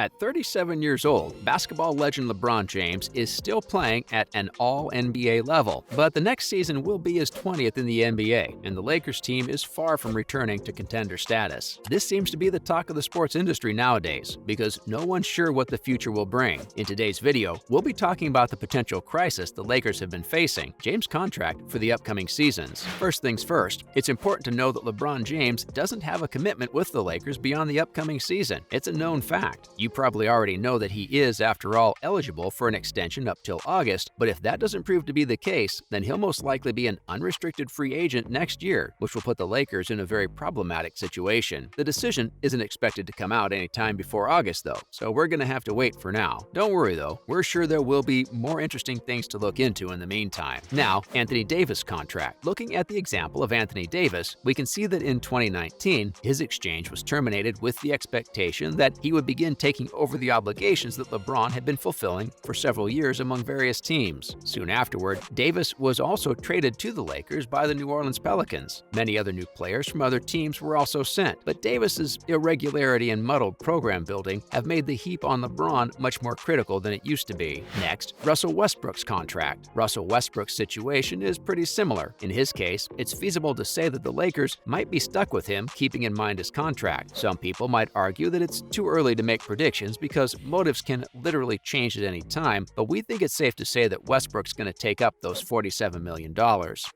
At 37 years old, basketball legend LeBron James is still playing at an all-NBA level, but the next season will be his 20th in the NBA, and the Lakers team is far from returning to contender status. This seems to be the talk of the sports industry nowadays, because no one's sure what the future will bring. In today's video, we'll be talking about the potential crisis the Lakers have been facing, James' contract for the upcoming seasons. First things first, it's important to know that LeBron James doesn't have a commitment with the Lakers beyond the upcoming season. It's a known fact. You probably already know that he is, after all, eligible for an extension up till August, but if that doesn't prove to be the case, then he'll most likely be an unrestricted free agent next year, which will put the Lakers in a very problematic situation. The decision isn't expected to come out anytime before August, though, so we're going to have to wait for now. Don't worry, though. We're sure there will be more interesting things to look into in the meantime. Now, Anthony Davis' contract. Looking at the example of Anthony Davis, we can see that in 2019, his exchange was terminated with the expectation that he would begin taking over the obligations that LeBron had been fulfilling for several years among various teams. Soon afterward, Davis was also traded to the Lakers by the New Orleans Pelicans. Many other new players from other teams were also sent, but Davis's irregularity and muddled program building have made the heap on LeBron much more critical than it used to be. Next, Russell Westbrook's contract. Russell Westbrook's situation is pretty similar. In his case, it's feasible to say that the Lakers might be stuck with him, keeping in mind his contract. Some people might argue that it's too early to make predictions because motives can literally change at any time, but we think it's safe to say that Westbrook's going to take up those $47 million.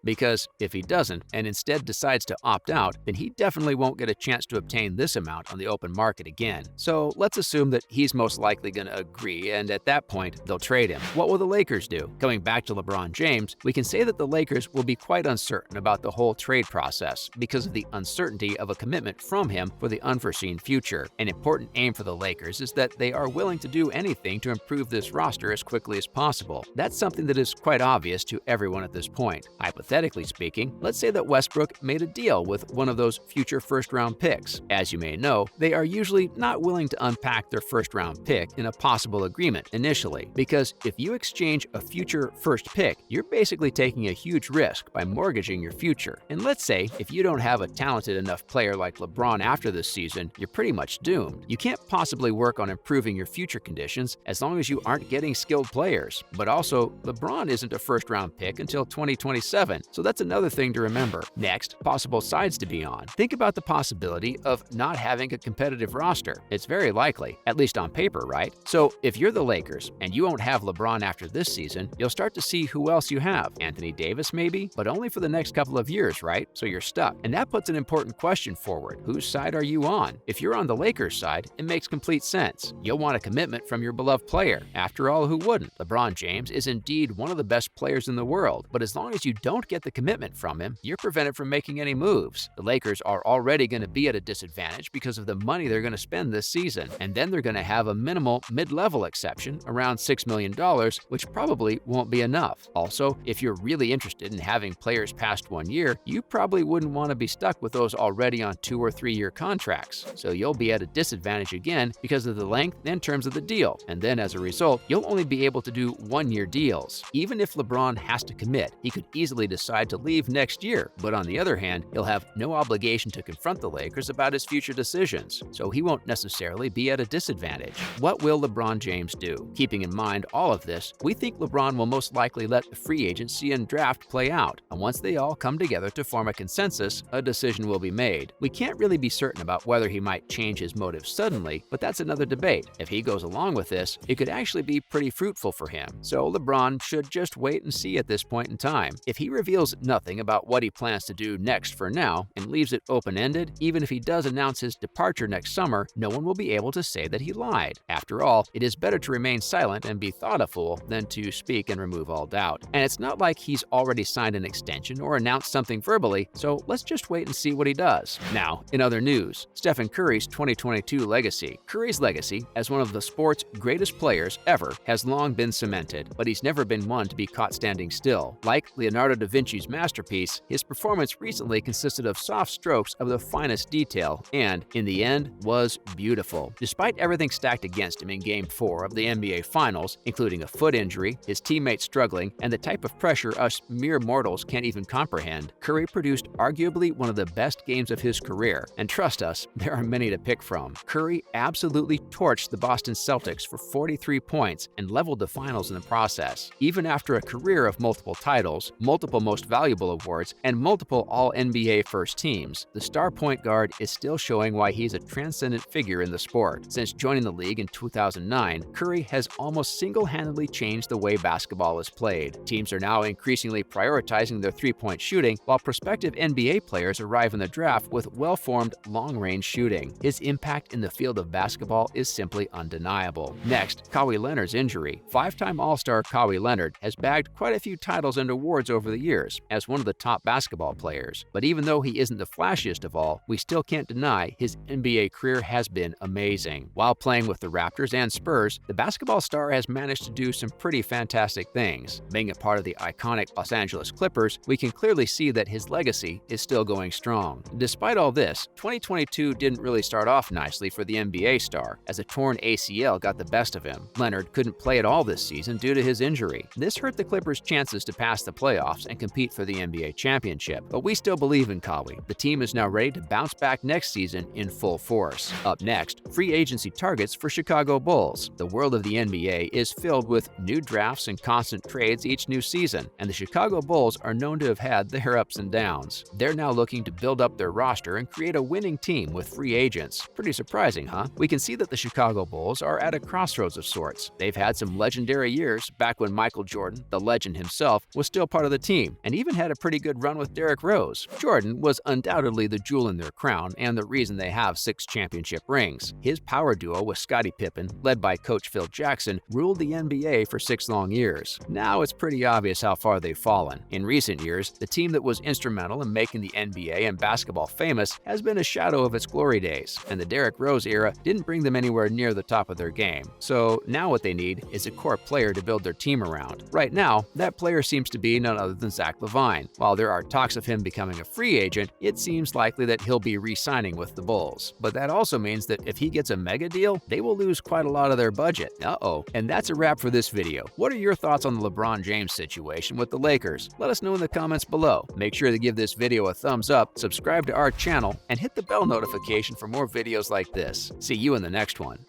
Because if he doesn't, and instead decides to opt out, then he definitely won't get a chance to obtain this amount on the open market again. So let's assume that he's most likely going to agree, and at that point, they'll trade him. What will the Lakers do? Coming back to LeBron James, we can say that the Lakers will be quite uncertain about the whole trade process because of the uncertainty of a commitment from him for the unforeseen future. An important aim for the Lakers is that they are willing to do anything to improve this roster as quickly as possible. That's something that is quite obvious to everyone at this point. Hypothetically speaking, let's say that Westbrook made a deal with one of those future first-round picks. As you may know, they are usually not willing to unpack their first-round pick in a possible agreement initially, because if you exchange a future first pick, you're basically taking a huge risk by mortgaging your future. And let's say if you don't have a talented enough player like LeBron after this season, you're pretty much doomed. You can't possibly work on improving your future conditions as long as you aren't getting skilled players. But also, LeBron isn't a first-round pick until 2027, so that's another thing to remember. Next, possible sides to be on. Think about the possibility of not having a competitive roster. It's very likely, at least on paper, right? So if you're the Lakers and you won't have LeBron after this season, you'll start to see who else you have. Anthony Davis maybe, but only for the next couple of years, right? So you're stuck. And that puts an important question forward. Whose side are you on? If you're on the Lakers side, it makes complete sense. You'll want a commitment from your beloved player. After all, who wouldn't? LeBron James is indeed one of the best players in the world, but as long as you don't get the commitment from him, you're prevented from making any moves. The Lakers are already going to be at a disadvantage because of the money they're going to spend this season, and then they're going to have a minimal mid-level exception, around $6 million, which probably won't be enough. Also, if you're really interested in having players past 1 year, you probably wouldn't want to be stuck with those already on 2- or 3-year contracts, so you'll be at a disadvantage again because of the length and terms of the deal, and then as a result, you'll only be able to do 1-year deals. Even if LeBron has to commit, he could easily decide to leave next year, but on the other hand, he'll have no obligation to confront the Lakers about his future decisions, so he won't necessarily be at a disadvantage. What will LeBron James do? Keeping in mind all of this, we think LeBron will most likely let the free agency and draft play out, and once they all come together to form a consensus, a decision will be made. We can't really be certain about whether he might change his motives suddenly, but that's another debate. If he goes along with this, it could actually be pretty fruitful for him. So LeBron should just wait and see at this point in time. If he reveals nothing about what he plans to do next for now and leaves it open-ended, even if he does announce his departure next summer, no one will be able to say that he lied. After all, it is better to remain silent and be thought a fool than to speak and remove all doubt. And it's not like he's already signed an extension or announced something verbally, so let's just wait and see what he does. Now, in other news, Stephen Curry's 2022 legacy. Curry's legacy as one of the sport's greatest players ever has long been cemented, but he's never been one to be caught standing still. Like Leonardo da Vinci's masterpiece, his performance recently consisted of soft strokes of the finest detail and, in the end, was beautiful. Despite everything stacked against him in Game 4 of the NBA Finals, including a foot injury, his teammates struggling, and the type of pressure us mere mortals can't even comprehend, Curry produced arguably one of the best games of his career, and trust us, there are many to pick from. Curry absolutely absolutely torched the Boston Celtics for 43 points and leveled the finals in the process. Even after a career of multiple titles, multiple Most Valuable awards, and multiple All-NBA first teams, the star point guard is still showing why he's a transcendent figure in the sport. Since joining the league in 2009, Curry has almost single-handedly changed the way basketball is played. Teams are now increasingly prioritizing their three-point shooting, while prospective NBA players arrive in the draft with well-formed, long-range shooting. His impact in the field of basketball is simply undeniable. Next, Kawhi Leonard's injury. Five-time All-Star Kawhi Leonard has bagged quite a few titles and awards over the years as one of the top basketball players. But even though he isn't the flashiest of all, we still can't deny his NBA career has been amazing. While playing with the Raptors and Spurs, the basketball star has managed to do some pretty fantastic things. Being a part of the iconic Los Angeles Clippers, we can clearly see that his legacy is still going strong. Despite all this, 2022 didn't really start off nicely for the NBA star, as a torn ACL got the best of him. Leonard couldn't play at all this season due to his injury. This hurt the Clippers' chances to pass the playoffs and compete for the NBA championship, but we still believe in Kawhi. The team is now ready to bounce back next season in full force. Up next, free agency targets for Chicago Bulls. The world of the NBA is filled with new drafts and constant trades each new season, and the Chicago Bulls are known to have had their ups and downs. They're now looking to build up their roster and create a winning team with free agents. Pretty surprising, huh? We can see that the Chicago Bulls are at a crossroads of sorts. They've had some legendary years back when Michael Jordan, the legend himself, was still part of the team, and even had a pretty good run with Derrick Rose. Jordan was undoubtedly the jewel in their crown and the reason they have 6 championship rings. His power duo with Scottie Pippen, led by coach Phil Jackson, ruled the NBA for 6 long years. Now it's pretty obvious how far they've fallen. In recent years, the team that was instrumental in making the NBA and basketball famous has been a shadow of its glory days, and the Derrick Rose era didn't bring them anywhere near the top of their game. So now what they need is a core player to build their team around. Right now, that player seems to be none other than Zach LaVine. While there are talks of him becoming a free agent, it seems likely that he'll be re-signing with the Bulls. But that also means that if he gets a mega deal, they will lose quite a lot of their budget. And that's a wrap for this video. What are your thoughts on the LeBron James situation with the Lakers? Let us know in the comments below. Make sure to give this video a thumbs up, subscribe to our channel, and hit the bell notification for more videos like this. See you in the next one.